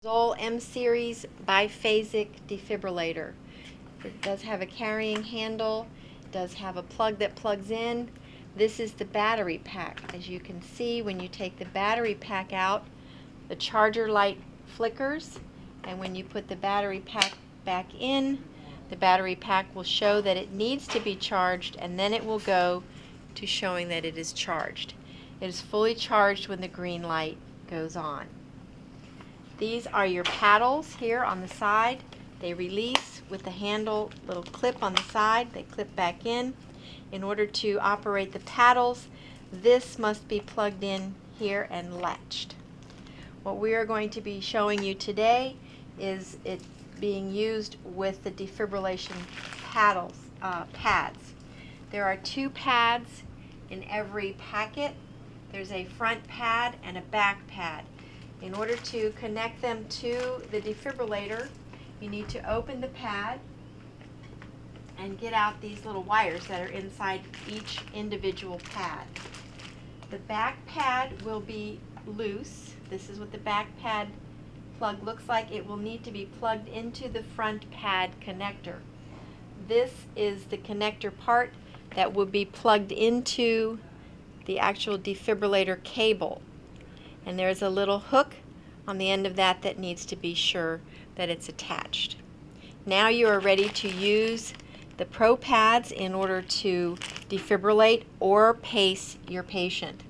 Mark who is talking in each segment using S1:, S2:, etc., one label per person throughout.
S1: Zoll M Series biphasic defibrillator. It does have a carrying handle, it does have a plug that plugs in. This is the battery pack. As you can see, when you take the battery pack out, the charger light flickers, and when you put the battery pack back in, the battery pack will show that it needs to be charged, and then it will go to showing that it is charged. It is fully charged when the green light goes on. These are your paddles here on the side. They release with the handle, little clip on the side. They clip back in. In order to operate the paddles, this must be plugged in here and latched. What we are going to be showing you today is it being used with the defibrillation pads. There are two pads in every packet. There's a front pad and a back pad. In order to connect them to the defibrillator, you need to open the pad and get out these little wires that are inside each individual pad. The back pad will be loose. This is what the back pad plug looks like. It will need to be plugged into the front pad connector. This is the connector part that will be plugged into the actual defibrillator cable. And there's a little hook on the end of that that needs to be sure that it's attached. Now you are ready to use the Pro pads in order to defibrillate or pace your patient.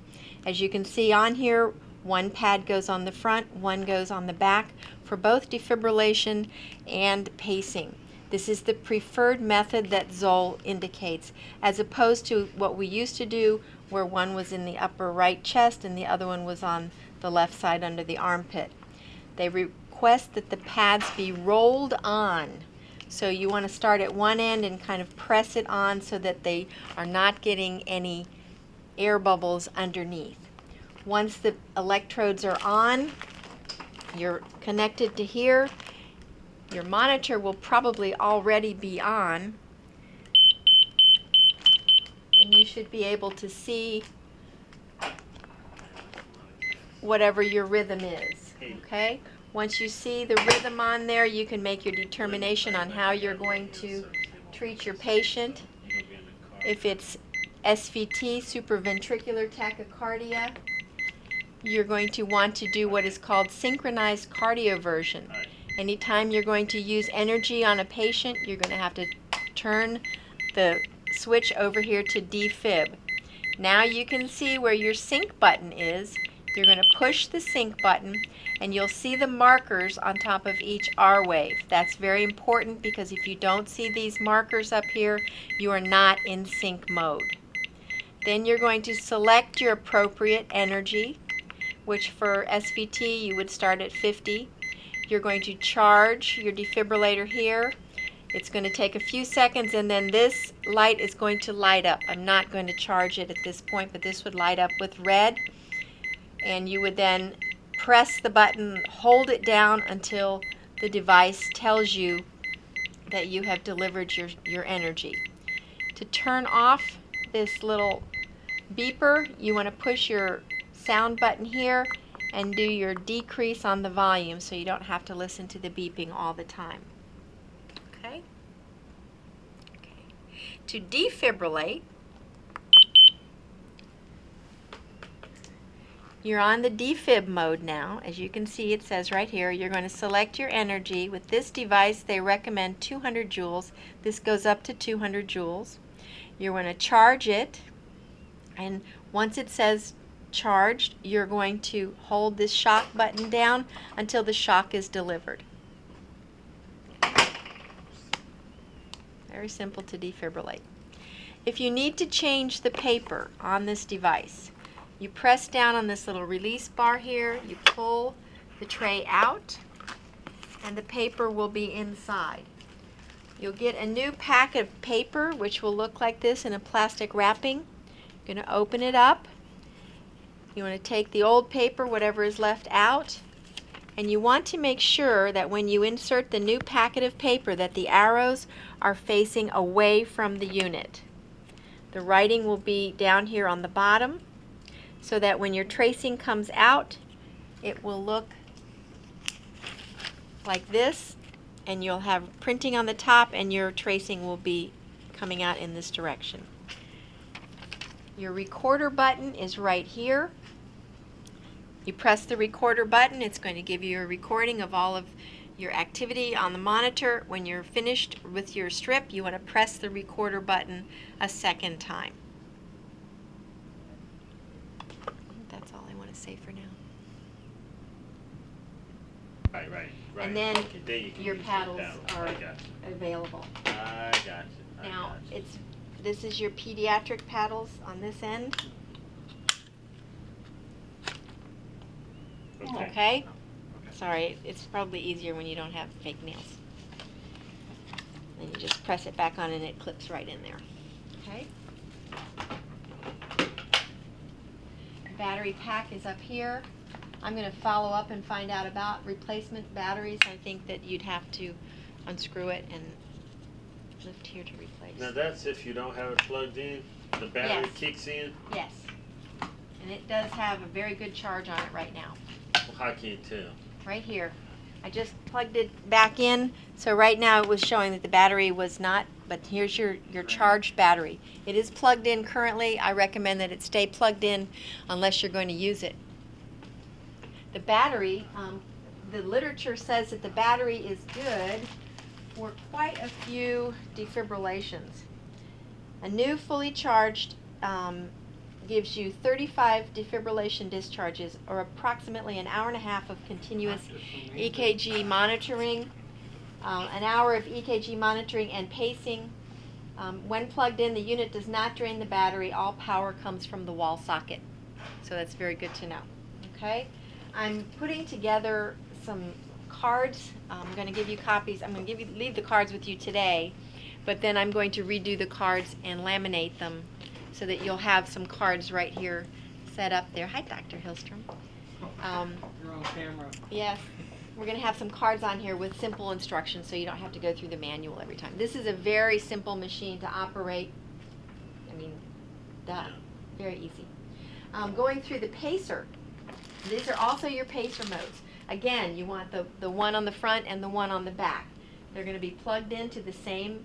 S1: As you can see on here, one pad goes on the front, one goes on the back for both defibrillation and pacing. This is the preferred method that Zoll indicates, as opposed to what we used to do where one was in the upper right chest and the other one was on the left side under the armpit. They request that the pads be rolled on. So you want to start at one end and kind of press it on so that they are not getting any air bubbles underneath. Once the electrodes are on, you're connected to here. Your monitor will probably already be on, and you should be able to see whatever your rhythm is. Okay? Once you see the rhythm on there, you can make your determination on how you're going to treat your patient. If it's SVT, supraventricular tachycardia, you're going to want to do what is called synchronized cardioversion. Anytime you're going to use energy on a patient, you're going to have to turn the switch over here to defib. Now you can see where your sync button is. You're going to push the sync button and you'll see the markers on top of each R wave. That's very important because if you don't see these markers up here, you are not in sync mode. Then you're going to select your appropriate energy, which for SVT you would start at 50. You're going to charge your defibrillator here. It's going to take a few seconds and then this light is going to light up. I'm not going to charge it at this point, but this would light up with red. And you would then press the button, hold it down until the device tells you that you have delivered your energy. To turn off this little beeper, you want to push your sound button here and do your decrease on the volume so you don't have to listen to the beeping all the time. Okay? To defibrillate, you're on the defib mode now. As you can see, it says right here, you're going to select your energy. With this device, they recommend 200 joules. This goes up to 200 joules. You're going to charge it, and once it says charged, you're going to hold this shock button down until the shock is delivered. Very simple to defibrillate. If you need to change the paper on this device, you press down on this little release bar here, you pull the tray out, and the paper will be inside. You'll get a new pack of paper, which will look like this in a plastic wrapping. You're going to open it up. You want to take the old paper, whatever is left out, and you want to make sure that when you insert the new packet of paper that the arrows are facing away from the unit. The writing will be down here on the bottom so that when your tracing comes out, it will look like this, and you'll have printing on the top, and your tracing will be coming out in this direction. Your recorder button is right here. You press the recorder button, it's going to give you a recording of all of your activity on the monitor. When you're finished with your strip, you want to press the recorder button a second time. That's all I want to say for now.
S2: Right.
S1: And then
S2: Okay, you can
S1: your
S2: use
S1: paddles
S2: the
S1: are
S2: paddle.
S1: available.
S2: I got you.
S1: Now, this is your pediatric paddles on this end. Okay? Sorry, it's probably easier when you don't have fake nails. Then you just press it back on and it clips right in there. Okay? Battery pack is up here. I'm going to follow up and find out about replacement batteries. I think that you'd have to unscrew it and lift here to replace.
S2: Now that's if you don't have it plugged in, the battery
S1: Yes.
S2: kicks in?
S1: Yes. And it does have a very good charge on it right now.
S2: Well, how can you tell?
S1: Right here. I just plugged it back in, so right now it was showing that the battery was not, but here's your charged battery. It is plugged in currently. I recommend that it stay plugged in unless you're going to use it. The battery, the literature says that the battery is good for quite a few defibrillations. A new fully charged gives you 35 defibrillation discharges, or approximately an hour and a half of continuous EKG monitoring, an hour of EKG monitoring and pacing. When plugged in, the unit does not drain the battery. All power comes from the wall socket. So that's very good to know. Okay? I'm putting together some cards. I'm going to give you copies. I'm going to leave the cards with you today, but then I'm going to redo the cards and laminate them so that you'll have some cards right here set up there. Hi, Dr. Hillstrom.
S3: You're on camera.
S1: Yes. We're going to have some cards on here with simple instructions so you don't have to go through the manual every time. This is a very simple machine to operate. I mean, very easy. Going through the pacer. These are also your pacer modes. Again, you want the one on the front and the one on the back. They're going to be plugged into the same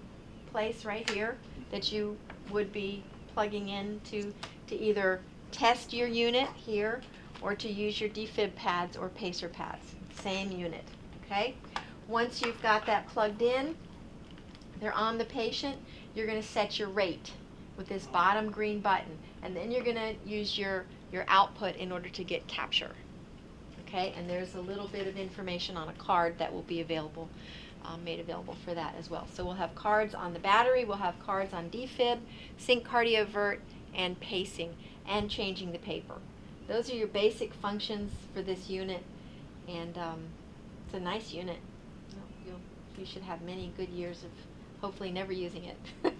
S1: place right here that you would be plugging in to either test your unit here or to use your defib pads or pacer pads. Same unit. Okay? Once you've got that plugged in, they're on the patient, you're going to set your rate with this bottom green button, and then you're going to use your output in order to get capture. Okay, and there's a little bit of information on a card that will be available, made available for that as well. So we'll have cards on the battery, we'll have cards on defib, sync cardiovert, and pacing, and changing the paper. Those are your basic functions for this unit, and it's a nice unit. You should have many good years of hopefully never using it.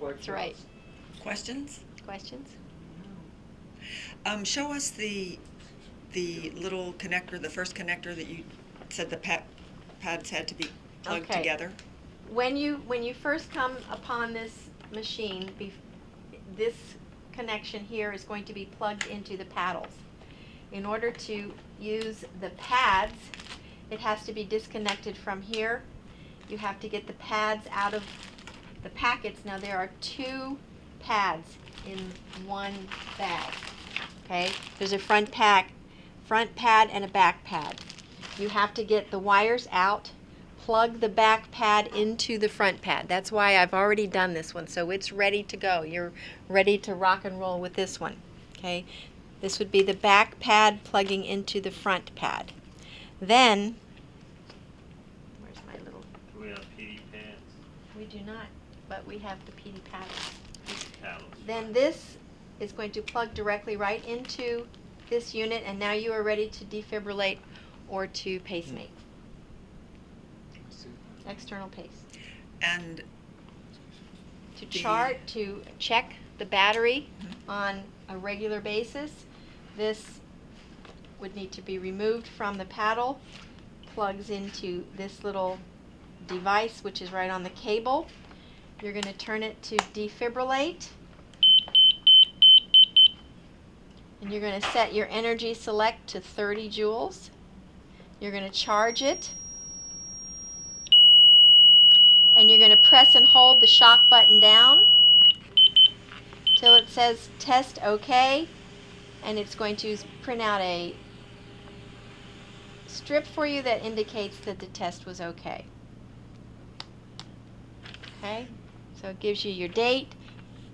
S1: That's right.
S4: Questions?
S1: Questions?
S4: Show us the little connector, the first connector that you said the pads had to be plugged together.
S1: When you first come upon this machine, this connection here is going to be plugged into the paddles. In order to use the pads, it has to be disconnected from here. You have to get the pads out of the packets. Now there are 2 pads in one bag. Okay? There's a front pad and a back pad. You have to get the wires out, plug the back pad into the front pad. That's why I've already done this one, so it's ready to go. You're ready to rock and roll with this one. Okay? This would be the back pad plugging into the front pad. Then, where's my little...
S2: Do we have PD pads?
S1: We do not, but we have the PD paddles.
S2: Paddles.
S1: Then this is going to plug directly right into this unit, and now you are ready to defibrillate or to pacemate. External pace.
S4: And
S1: to check the battery on a regular basis, this would need to be removed from the paddle, plugs into this little device which is right on the cable. You're going to turn it to defibrillate, and you're going to set your energy select to 30 joules. You're going to charge it. And you're going to press and hold the shock button down till it says test OK. And it's going to print out a strip for you that indicates that the test was okay. Okay, so it gives you your date,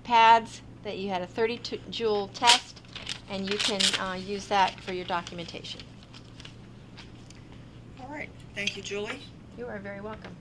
S1: pads, that you had a 30 joule test, and you can use that for your documentation.
S4: All right. Thank you, Julie.
S1: You are very welcome.